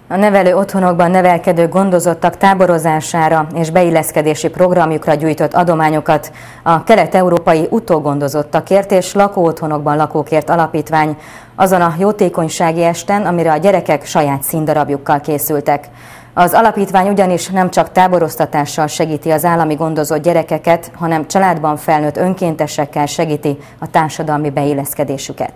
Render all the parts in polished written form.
A nevelő otthonokban nevelkedő gondozottak táborozására és beilleszkedési programjukra gyűjtött adományokat a kelet-európai utógondozottakért és lakóotthonokban lakókért alapítvány azon a jótékonysági esten, amire a gyerekek saját színdarabjukkal készültek. Az alapítvány ugyanis nem csak táboroztatással segíti az állami gondozott gyerekeket, hanem családban felnőtt önkéntesekkel segíti a társadalmi beilleszkedésüket.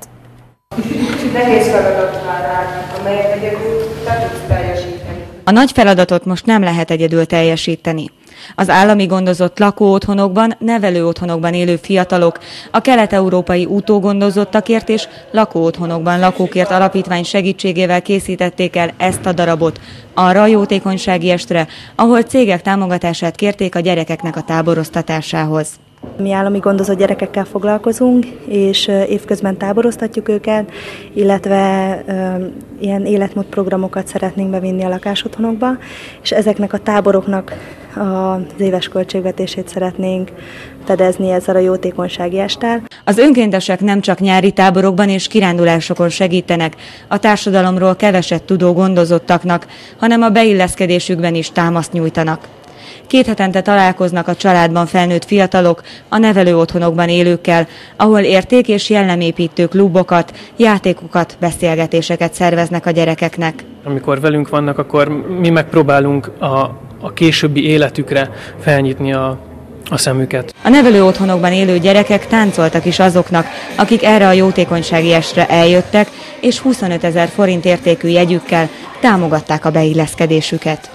Nehéz feladat vár rá, amelyet egyedül nem tudsz teljesíteni. A nagy feladatot most nem lehet egyedül teljesíteni. Az állami gondozott lakóotthonokban, nevelőotthonokban élő fiatalok, a kelet-európai utógondozottakért és lakóotthonokban lakókért alapítvány segítségével készítették el ezt a darabot arra a jótékonysági estre, ahol cégek támogatását kérték a gyerekeknek a táboroztatásához. Mi állami gondozott gyerekekkel foglalkozunk, és évközben táboroztatjuk őket, illetve ilyen életmódprogramokat szeretnénk bevinni a lakásotthonokba, és ezeknek a táboroknak az éves költségvetését szeretnénk fedezni ezzel a jótékonysági esttel. Az önkéntesek nem csak nyári táborokban és kirándulásokon segítenek a társadalomról keveset tudó gondozottaknak, hanem a beilleszkedésükben is támaszt nyújtanak. 2 hetente találkoznak a családban felnőtt fiatalok a nevelőotthonokban élőkkel, ahol érték- és jellemépítő klubokat, játékokat, beszélgetéseket szerveznek a gyerekeknek. Amikor velünk vannak, akkor mi megpróbálunk a későbbi életükre felnyitni a szemüket. A nevelőotthonokban élő gyerekek táncoltak is azoknak, akik erre a jótékonysági estre eljöttek, és 25 000 forint értékű jegyükkel támogatták a beilleszkedésüket.